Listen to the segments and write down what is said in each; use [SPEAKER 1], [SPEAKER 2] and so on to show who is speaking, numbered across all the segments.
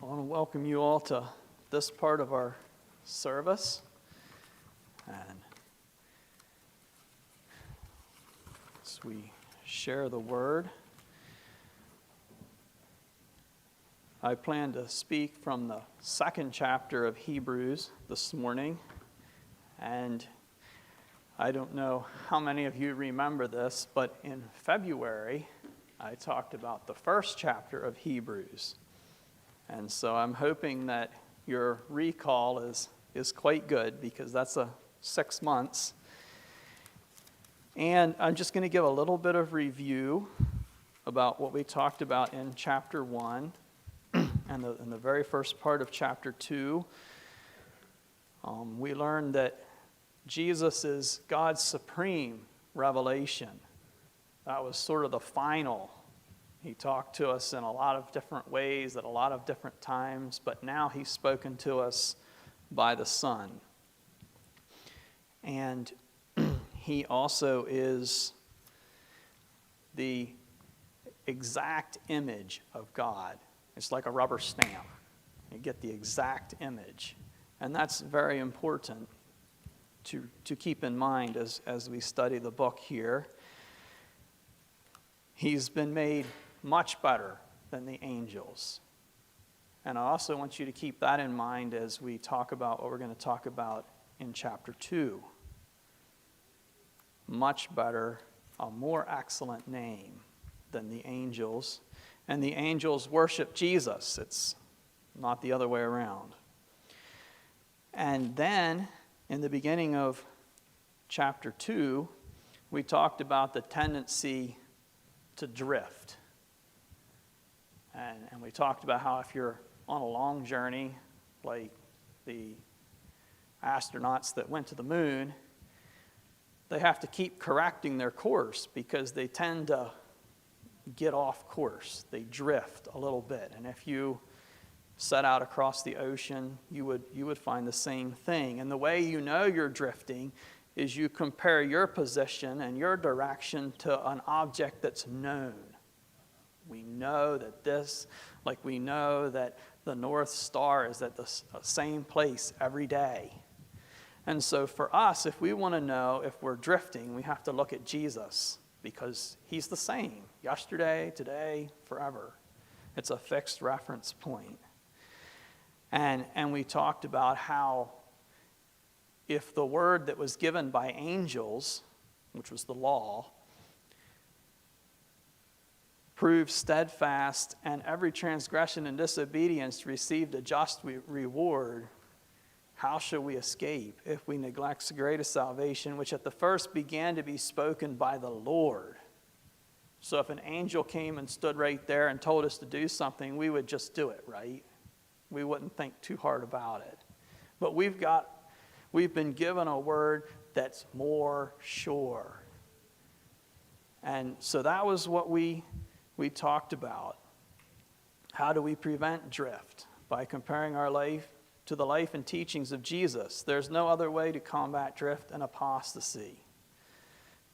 [SPEAKER 1] I want to welcome you all to this part of our service. And as we share the word, I plan to speak from the second chapter of Hebrews this morning. And I don't know how many of you remember this, but in February, I talked about the first chapter of Hebrews. And so I'm hoping that your recall is quite good, because that's 6 months. And I'm just going to give a little bit of review about what we talked about in chapter 1 and in the very first part of chapter 2. We learned that Jesus is God's supreme revelation. That was sort of the final. He talked to us in a lot of different ways at a lot of different times, but now he's spoken to us by the Son. And he also is the exact image of God. It's like a rubber stamp. You get the exact image. And that's very important to keep in mind as we study the book here. He's been made much better than the angels. And I also want you to keep that in mind as we talk about what we're going to talk about in chapter 2. Much better, a more excellent name than the angels. And the angels worship Jesus. It's not the other way around. And then, in the beginning of chapter 2, we talked about the tendency to drift. And we talked about how if you're on a long journey, like the astronauts that went to the moon, they have to keep correcting their course because they tend to get off course. They drift a little bit. And if you set out across the ocean, you would find the same thing. And the way you know you're drifting is you compare your position and your direction to an object that's known. We know that we know that the North Star is at the same place every day. And so for us, if we want to know if we're drifting, we have to look at Jesus, because he's the same yesterday, today, forever. It's a fixed reference point. And we talked about how if the word that was given by angels, which was the law, proved steadfast, and every transgression and disobedience received a just reward, how shall we escape if we neglect the greatest salvation, which at the first began to be spoken by the Lord? So if an angel came and stood right there and told us to do something, we would just do it, right? We wouldn't think too hard about it. But we've been given a word that's more sure. And so that was what we talked about. How do we prevent drift? By comparing our life to the life and teachings of Jesus. There's no other way to combat drift and apostasy.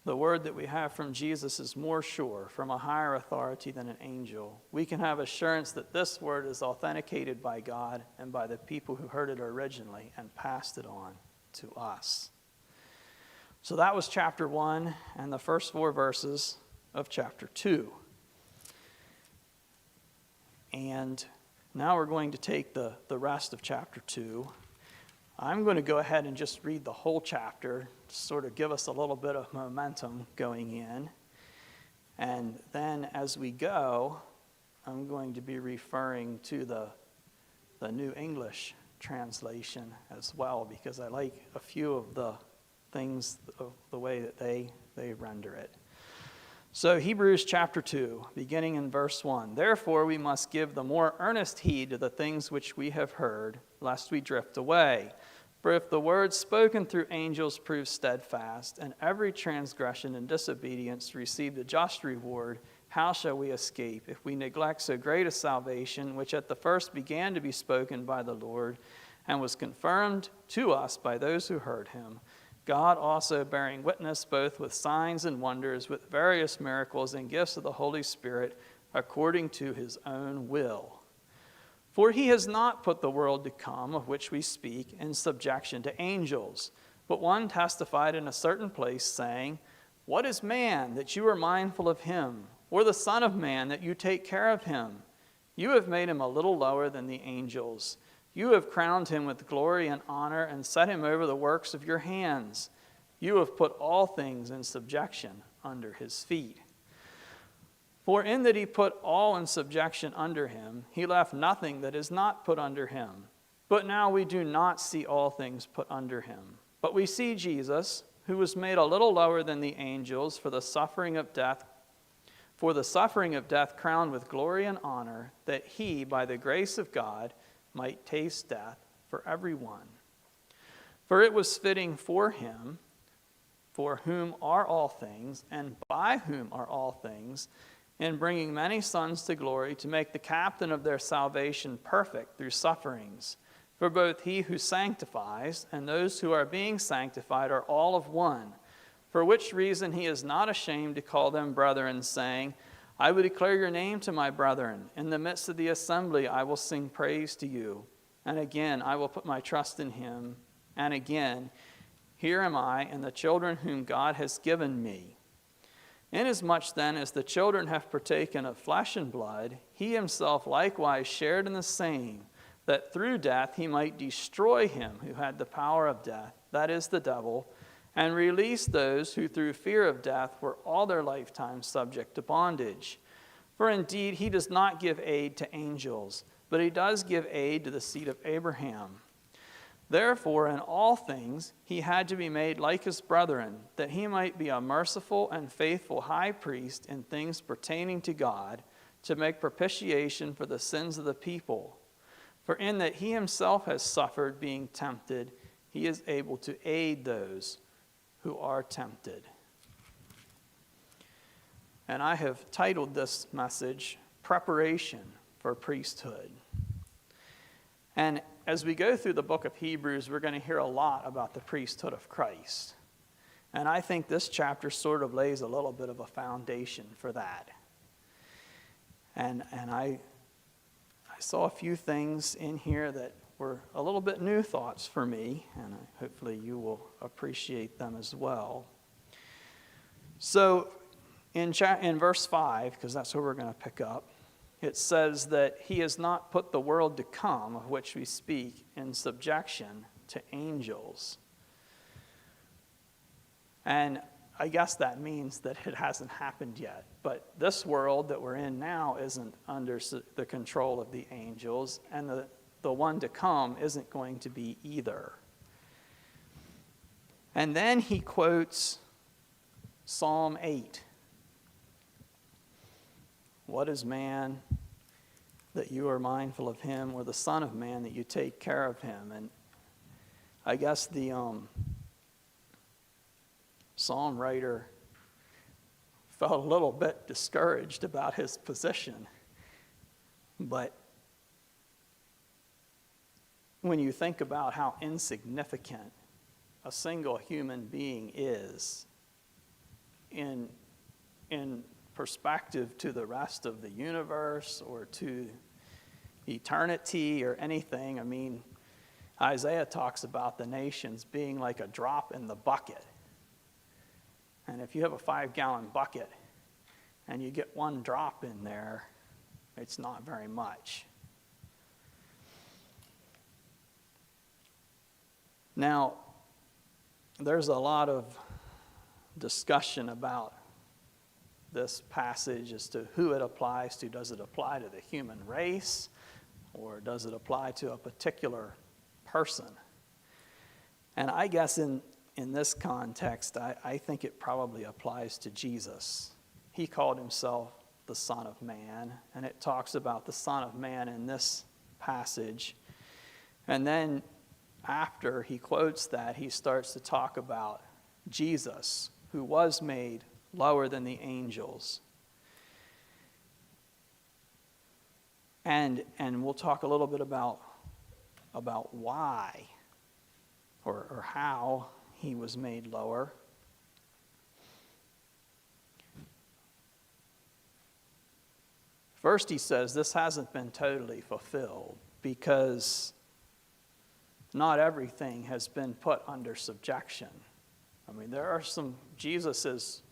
[SPEAKER 1] The word that we have from Jesus is more sure, from a higher authority than an angel. We can have assurance that this word is authenticated by God and by the people who heard it originally and passed it on to us. So that was chapter 1 and the first 4 verses of chapter 2. And now we're going to take the rest of chapter 2. I'm going to go ahead and just read the whole chapter to sort of give us a little bit of momentum going in. And then as we go, I'm going to be referring to the New English translation as well, because I like a few of the things of the way that they render it. So Hebrews chapter 2, beginning in verse 1. Therefore we must give the more earnest heed to the things which we have heard, lest we drift away. For if the word spoken through angels proved steadfast, and every transgression and disobedience received a just reward, how shall we escape if we neglect so great a salvation, which at the first began to be spoken by the Lord, and was confirmed to us by those who heard him? God also bearing witness both with signs and wonders, with various miracles and gifts of the Holy Spirit, according to his own will. For he has not put the world to come, of which we speak, in subjection to angels. But one testified in a certain place, saying, What is man, that you are mindful of him? Or the Son of Man, that you take care of him? You have made him a little lower than the angels. You have crowned him with glory and honor, and set him over the works of your hands. You have put all things in subjection under his feet. For in that he put all in subjection under him, he left nothing that is not put under him. But now we do not see all things put under him. But we see Jesus, who was made a little lower than the angels for the suffering of death crowned with glory and honor, that he, by the grace of God, might taste death for everyone. For it was fitting for him, for whom are all things, and by whom are all things, in bringing many sons to glory, to make the captain of their salvation perfect through sufferings. For both he who sanctifies and those who are being sanctified are all of one, for which reason he is not ashamed to call them brethren, saying, I will declare your name to my brethren. In the midst of the assembly I will sing praise to you. And again I will put my trust in him. And again, here am I and the children whom God has given me. Inasmuch then as the children have partaken of flesh and blood, he himself likewise shared in the same, that through death he might destroy him who had the power of death, that is, the devil, and release those who through fear of death were all their lifetime subject to bondage. For indeed he does not give aid to angels, but he does give aid to the seed of Abraham. Therefore, in all things, he had to be made like his brethren, that he might be a merciful and faithful high priest in things pertaining to God, to make propitiation for the sins of the people. For in that he himself has suffered being tempted, he is able to aid those who are tempted. And I have titled this message, Preparation for Priesthood. And as we go through the book of Hebrews, we're going to hear a lot about the priesthood of Christ. And I think this chapter sort of lays a little bit of a foundation for that. And I saw a few things in here that were a little bit new thoughts for me, and hopefully you will appreciate them as well. So in verse 5, because that's where we're going to pick up, it says that he has not put the world to come, of which we speak, in subjection to angels. And I guess that means that it hasn't happened yet. But this world that we're in now isn't under the control of the angels, and the one to come isn't going to be either. And then he quotes Psalm 8. What is man that you are mindful of him, or the Son of Man that you take care of him? And I guess the psalm writer felt a little bit discouraged about his position. But when you think about how insignificant a single human being is in perspective to the rest of the universe or to eternity or anything. I mean, Isaiah talks about the nations being like a drop in the bucket. And if you have a 5-gallon bucket and you get one drop in there, it's not very much. Now, there's a lot of discussion about this passage as to who it applies to. Does it apply to the human race, or does it apply to a particular person? And I guess in this context, I think it probably applies to Jesus. He called himself the Son of Man, and it talks about the Son of Man in this passage. And then after he quotes that, he starts to talk about Jesus, who was made lower than the angels. And we'll talk a little bit about why or how he was made lower. First, he says this hasn't been totally fulfilled because not everything has been put under subjection. I mean, there are Jesus is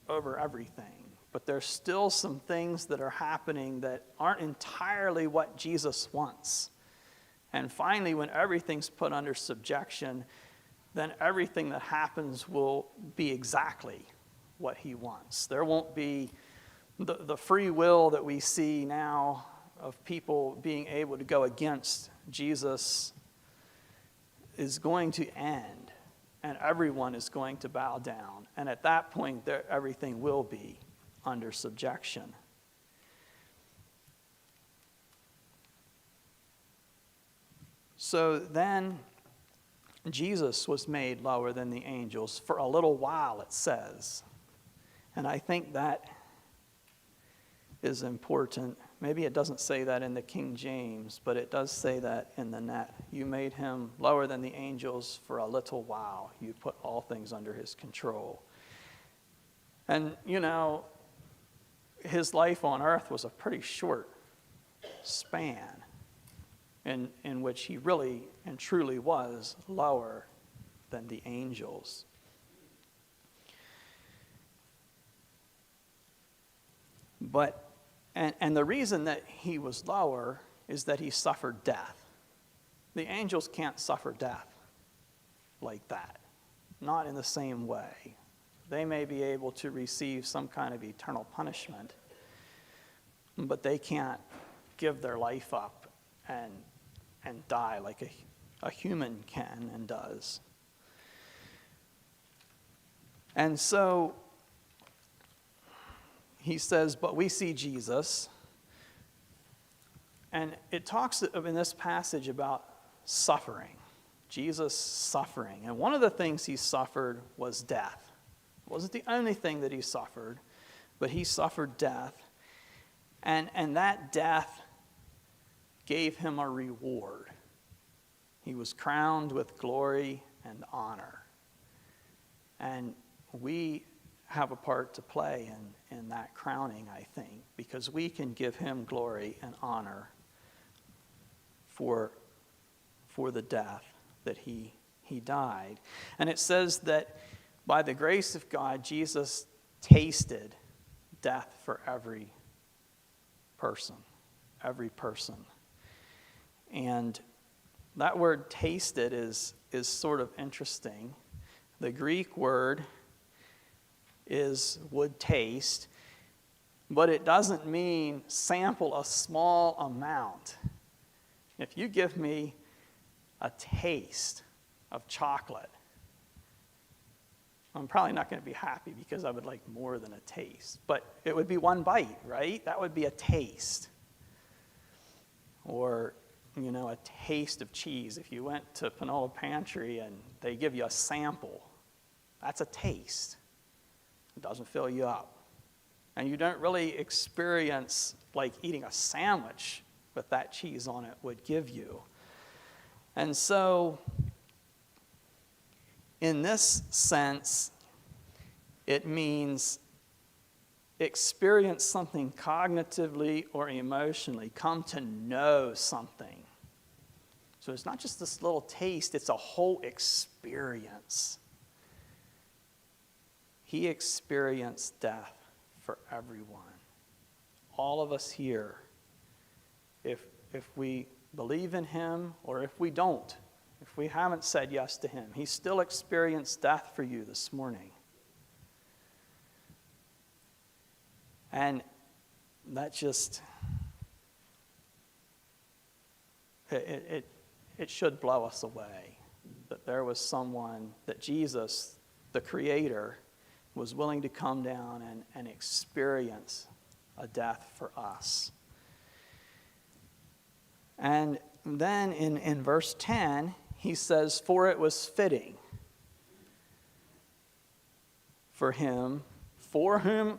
[SPEAKER 1] over everything, but there's still some things that are happening that aren't entirely what Jesus wants. And finally, when everything's put under subjection, then everything that happens will be exactly what he wants. There won't be the free will that we see now of people being able to go against Jesus is going to end, and everyone is going to bow down. And at that point, everything will be under subjection. So then Jesus was made lower than the angels for a little while, it says. And I think that is important. Maybe it doesn't say that in the King James, but it does say that in the net. You made him lower than the angels for a little while. You put all things under his control. And, you know, his life on earth was a pretty short span in which he really and truly was lower than the angels. But and the reason that he was lower is that he suffered death. The angels can't suffer death like that, not in the same way. They may be able to receive some kind of eternal punishment, but they can't give their life up and die like a human can and does. And so he says, but we see Jesus. And it talks in this passage about suffering, Jesus suffering. And one of the things he suffered was death. It wasn't the only thing that he suffered, but he suffered death. And that death gave him a reward. He was crowned with glory and honor. And we have a part to play in that crowning, I think, because we can give him glory and honor for the death that he died. And it says that by the grace of God, Jesus tasted death for every person. And that word tasted is sort of interesting. The Greek word would taste, but it doesn't mean sample a small amount. If you give me a taste of chocolate, I'm probably not going to be happy because I would like more than a taste. But it would be one bite, right? That would be a taste. Or, you know, a taste of cheese. If you went to Panola Pantry and they give you a sample, that's a taste. It doesn't fill you up. And you don't really experience like eating a sandwich with that cheese on it would give you. And so, in this sense, it means experience something cognitively or emotionally, come to know something. So it's not just this little taste, it's a whole experience. He experienced death for everyone. All of us here, if we believe in him or if we don't, if we haven't said yes to him, he still experienced death for you this morning. And that just, it should blow us away that there was someone, that Jesus, the Creator, was willing to come down and experience a death for us. And then in verse 10, he says, for it was fitting for him, for whom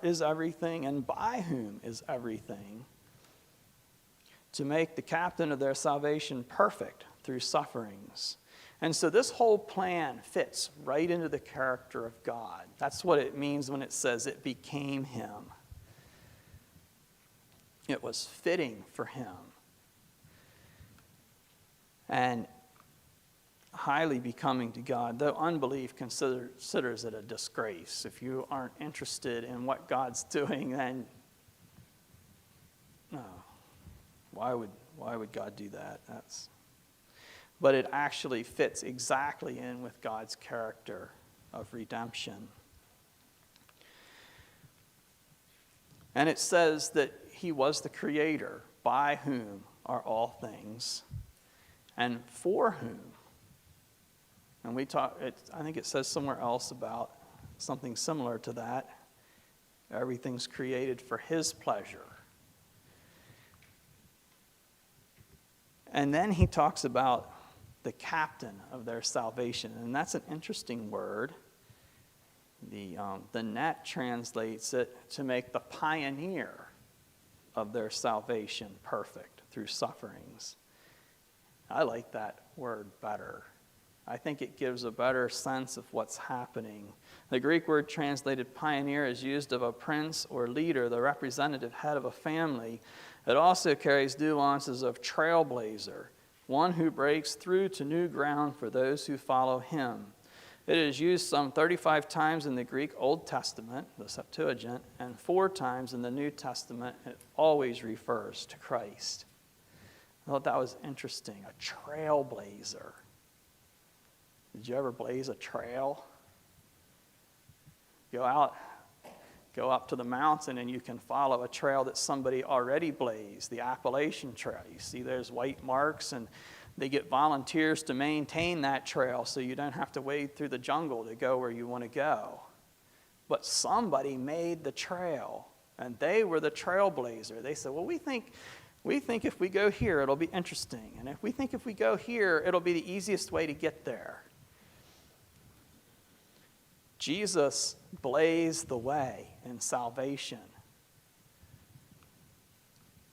[SPEAKER 1] is everything and by whom is everything, to make the captain of their salvation perfect through sufferings. And so this whole plan fits right into the character of God. That's what it means when it says it became him. It was fitting for him. And highly becoming to God, though unbelief considers it a disgrace. If you aren't interested in what God's doing, then no. Why would God do that? But it actually fits exactly in with God's character of redemption. And it says that he was the creator, by whom are all things, and for whom. And I think it says somewhere else about something similar to that. Everything's created for his pleasure. And then he talks about the captain of their salvation. And that's an interesting word. The net translates it to make the pioneer of their salvation perfect through sufferings. I like that word better. I think it gives a better sense of what's happening. The Greek word translated pioneer is used of a prince or leader, the representative head of a family. It also carries nuances of trailblazer, one who breaks through to new ground for those who follow him. It is used some 35 times in the Greek Old Testament, the Septuagint, and 4 times in the New Testament. It always refers to Christ. I thought that was interesting, a trailblazer. Did you ever blaze a trail? Go up to the mountain and you can follow a trail that somebody already blazed, the Appalachian Trail. You see there's white marks, and they get volunteers to maintain that trail so you don't have to wade through the jungle to go where you want to go. But somebody made the trail, and they were the trailblazer. They said, well, we think if we go here, it'll be interesting. And we think if we go here, it'll be the easiest way to get there. Jesus blazed the way in salvation,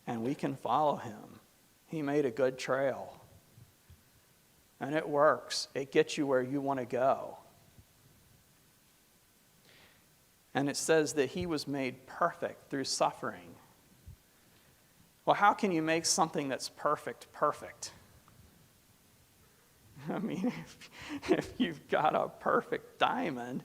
[SPEAKER 1] and we can follow him. He made a good trail, and it works. It gets you where you want to go. And it says that he was made perfect through suffering. Well, how can you make something that's perfect? I mean, if you've got a perfect diamond,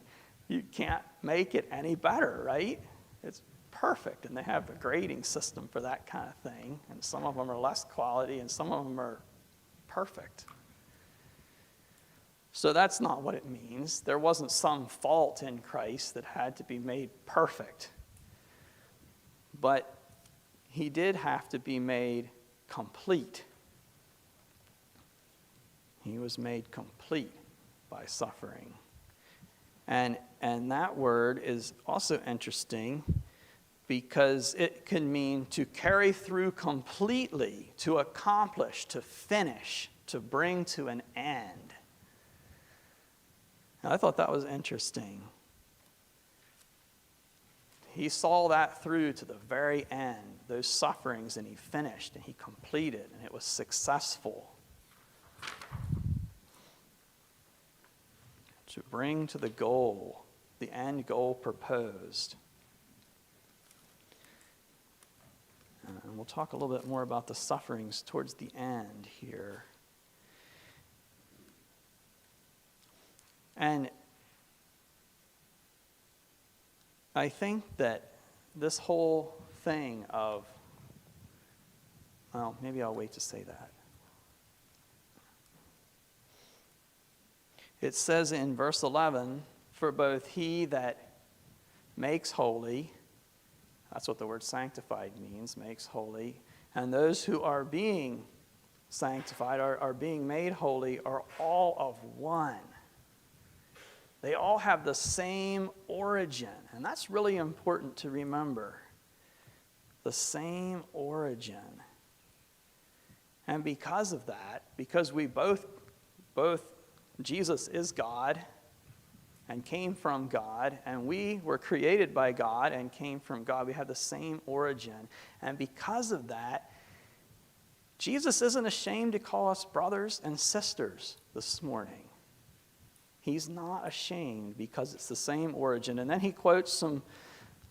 [SPEAKER 1] you can't make it any better, right? It's perfect, and they have a grading system for that kind of thing, and some of them are less quality, and some of them are perfect. So that's not what it means. There wasn't some fault in Christ that had to be made perfect. But he did have to be made complete. He was made complete by suffering. And that word is also interesting because it can mean to carry through completely, to accomplish, to finish, to bring to an end. Now, I thought that was interesting. He saw that through to the very end, those sufferings, and he finished, and he completed, and it was successful. To bring to the goal, the end goal proposed. And we'll talk a little bit more about the sufferings towards the end here. And I think that this whole thing of, well, maybe I'll wait to say that. It says in verse 11, for both he that makes holy, that's what the word sanctified means, makes holy, and those who are being sanctified, are being made holy, are all of one. They all have the same origin, and that's really important to remember. The same origin. And because of that, because we both Jesus is God and came from God, and we were created by God and came from God. We have the same origin. And because of that, Jesus isn't ashamed to call us brothers and sisters this morning. He's not ashamed because it's the same origin. And then he quotes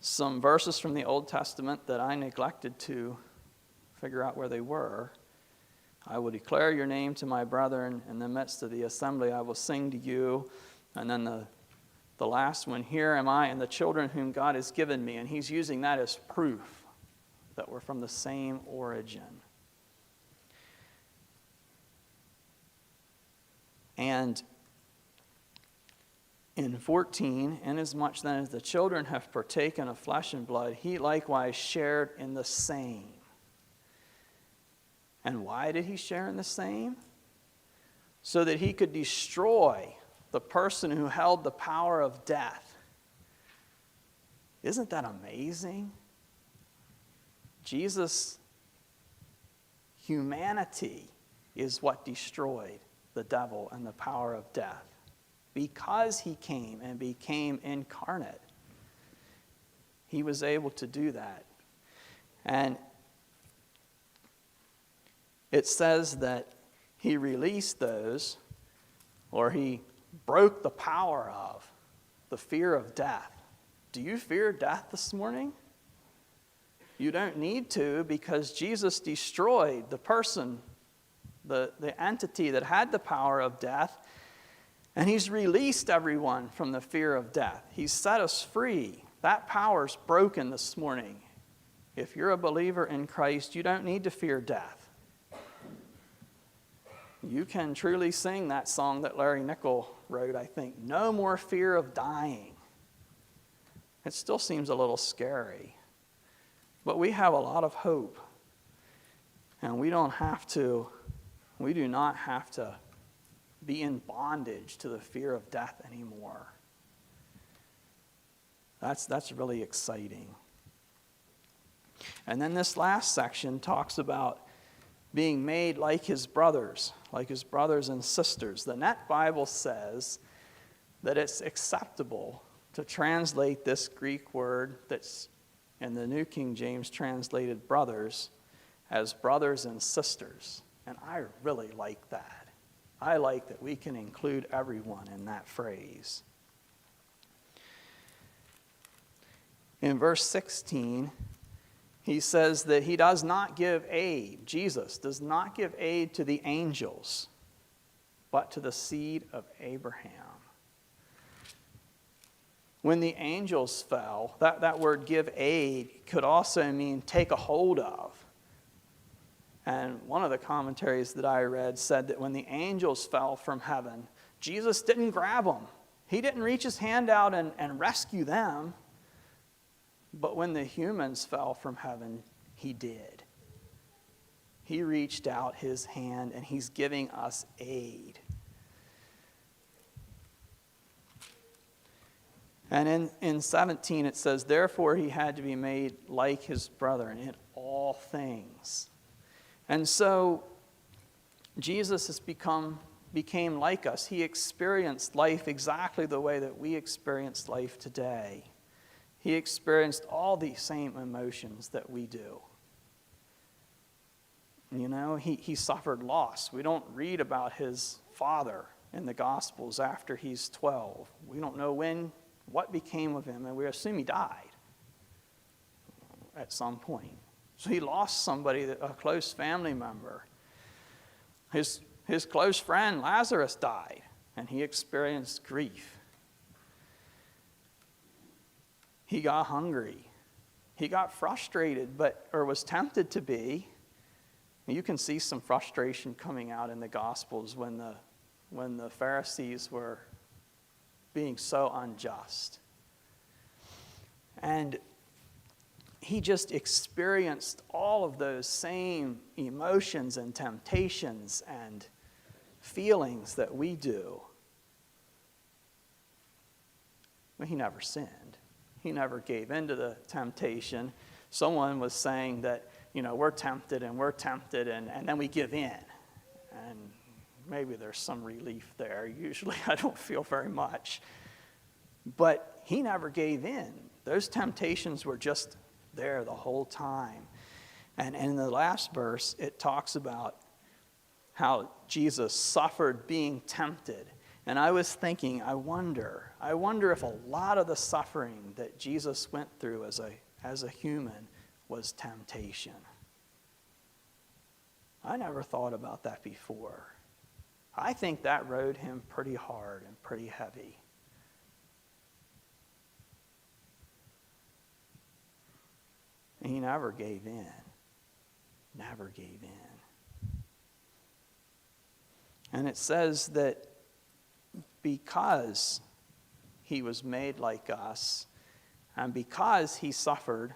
[SPEAKER 1] some verses from the Old Testament that I neglected to figure out where they were. I will declare your name to my brethren. In the midst of the assembly, I will sing to you. And then the last one, here am I and the children whom God has given me. And he's using that as proof that we're from the same origin. And in 14, inasmuch then as the children have partaken of flesh and blood, he likewise shared in the same. And why did he share in the same? So that he could destroy the person who held the power of death. Isn't that amazing? Jesus' humanity is what destroyed the devil and the power of death. Because he came and became incarnate, he was able to do that. And it says that he released those, or he broke the power of the fear of death. Do you fear death this morning? You don't need to, because Jesus destroyed the person, the entity that had the power of death, and he's released everyone from the fear of death. He's set us free. That power's broken this morning. If you're a believer in Christ, you don't need to fear death. You can truly sing that song that Larry Nickel wrote, I think, no more fear of dying. It still seems a little scary, but we have a lot of hope, and we do not have to be in bondage to the fear of death anymore. That's really exciting. And then this last section talks about being made like his brothers and sisters. The Net Bible says that it's acceptable to translate this Greek word that's in the New King James translated brothers as brothers and sisters. And I really like that. I like that we can include everyone in that phrase. In verse 16, he says that he does not give aid, Jesus does not give aid to the angels, but to the seed of Abraham. When the angels fell, that word give aid could also mean take a hold of. And one of the commentaries that I read said that when the angels fell from heaven, Jesus didn't grab them. He didn't reach his hand out and rescue them. But when the humans fell from heaven, he did. He reached out his hand, and he's giving us aid. And in 17 it says, therefore he had to be made like his brethren in all things. And so Jesus became like us. He experienced life exactly the way that we experience life today. He experienced all the same emotions that we do. You know, he suffered loss. We don't read about his father in the Gospels after he's 12. We don't know what became of him, and we assume he died at some point. So he lost somebody, a close family member. His close friend Lazarus died, and he experienced grief. He got hungry. He got frustrated, or was tempted to be. You can see some frustration coming out in the Gospels when the Pharisees were being so unjust. And he just experienced all of those same emotions and temptations and feelings that we do. But he never sinned. He never gave in to the temptation. Someone was saying that, we're tempted and then we give in. And maybe there's some relief there. Usually I don't feel very much. But he never gave in. Those temptations were just there the whole time. And in the last verse, it talks about how Jesus suffered being tempted. And I was thinking, I wonder if a lot of the suffering that Jesus went through as a human was temptation. I never thought about that before. I think that rode him pretty hard and pretty heavy. And he never gave in. Never gave in. And it says that because he was made like us, and because he suffered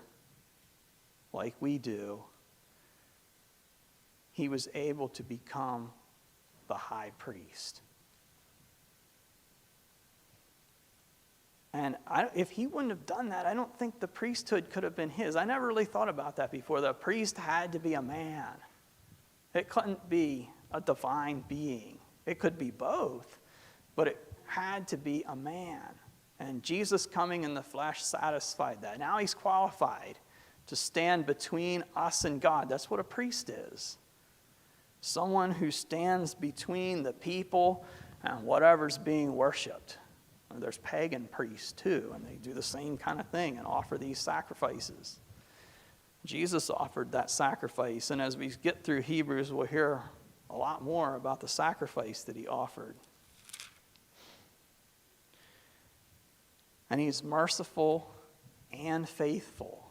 [SPEAKER 1] like we do, he was able to become the high priest. And if he wouldn't have done that, I don't think the priesthood could have been his. I never really thought about that before. The priest had to be a man. It couldn't be a divine being. It could be both, but it had to be a man. And Jesus coming in the flesh satisfied that. Now he's qualified to stand between us and God. That's what a priest is. Someone who stands between the people and whatever's being worshipped. There's pagan priests too, and they do the same kind of thing and offer these sacrifices. Jesus offered that sacrifice, and as we get through Hebrews, we'll hear a lot more about the sacrifice that he offered. And he's merciful and faithful.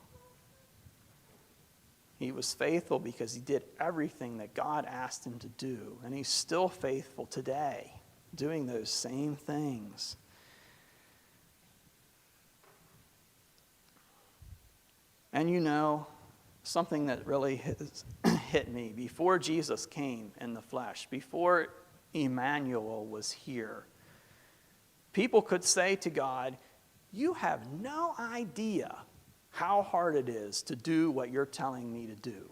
[SPEAKER 1] He was faithful because he did everything that God asked him to do, and he's still faithful today, doing those same things. And you know, something that really hit me, before Jesus came in the flesh, before Emmanuel was here, people could say to God, "You have no idea how hard it is to do what you're telling me to do.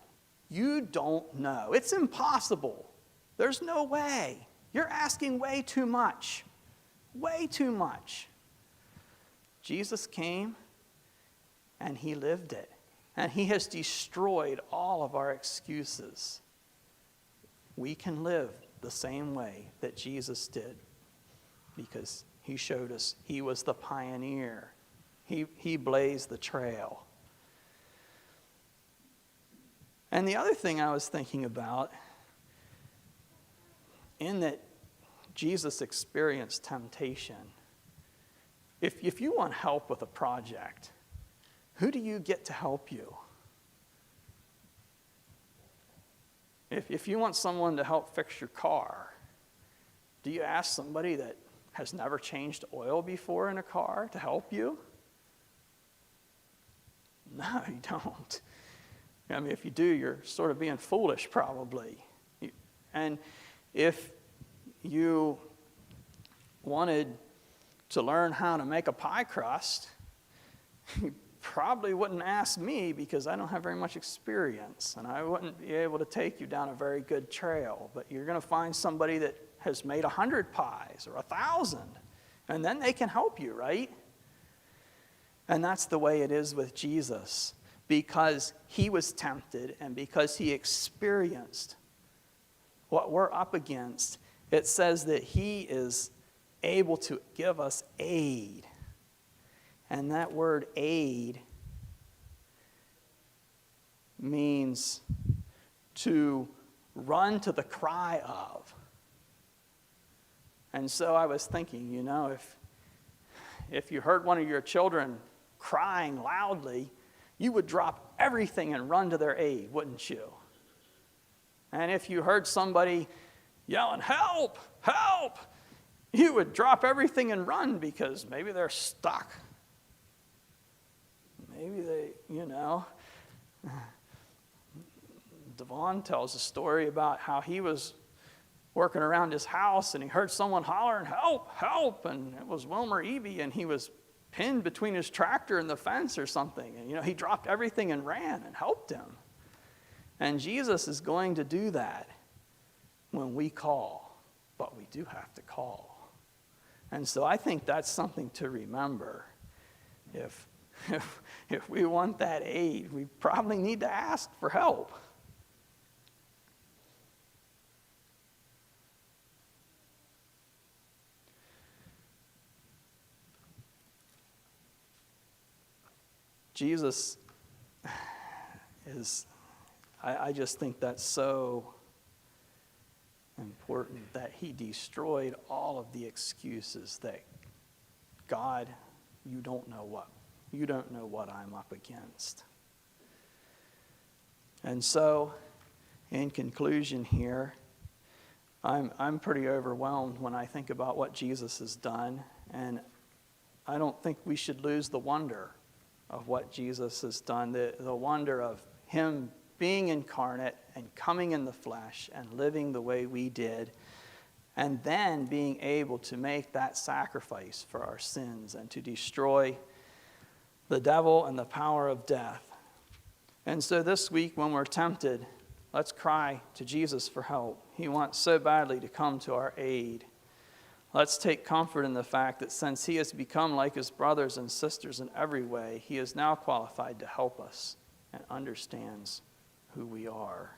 [SPEAKER 1] You don't know. It's impossible. There's no way. You're asking way too much. Way too much." Jesus came and he lived it. And he has destroyed all of our excuses. We can live the same way that Jesus did because he showed us he was the pioneer. He blazed the trail. And the other thing I was thinking about, in that Jesus experienced temptation, if you want help with a project, who do you get to help you? If you want someone to help fix your car, do you ask somebody that has never changed oil before in a car to help you? No, you don't. I mean, if you do, you're sort of being foolish probably. And if you wanted to learn how to make a pie crust, you probably wouldn't ask me because I don't have very much experience and I wouldn't be able to take you down a very good trail. But you're going to find somebody that has made 100 pies or 1,000, and then they can help you, right? And that's the way it is with Jesus, because he was tempted and because he experienced what we're up against. It says that he is able to give us aid. And that word aid means to run to the cry of. And so I was thinking, you know, if you heard one of your children crying loudly, you would drop everything and run to their aid, wouldn't you? And if you heard somebody yelling, "Help! Help!" you would drop everything and run because maybe they're stuck. Maybe they, Devon tells a story about how he was working around his house and he heard someone hollering, "Help, help," and it was Wilmer Eby, and he was pinned between his tractor and the fence or something. And, he dropped everything and ran and helped him. And Jesus is going to do that when we call, but we do have to call. And so I think that's something to remember. If we want that aid, we probably need to ask for help. Jesus is, I just think that's so important that he destroyed all of the excuses that, God, you don't know what I'm up against. And so, in conclusion here, I'm pretty overwhelmed when I think about what Jesus has done, and I don't think we should lose the wonder of what Jesus has done, the wonder of him being incarnate and coming in the flesh and living the way we did, and then being able to make that sacrifice for our sins and to destroy the devil and the power of death. And so this week when we're tempted, let's cry to Jesus for help. He wants so badly to come to our aid. Let's take comfort in the fact that since he has become like his brothers and sisters in every way, he is now qualified to help us and understands who we are.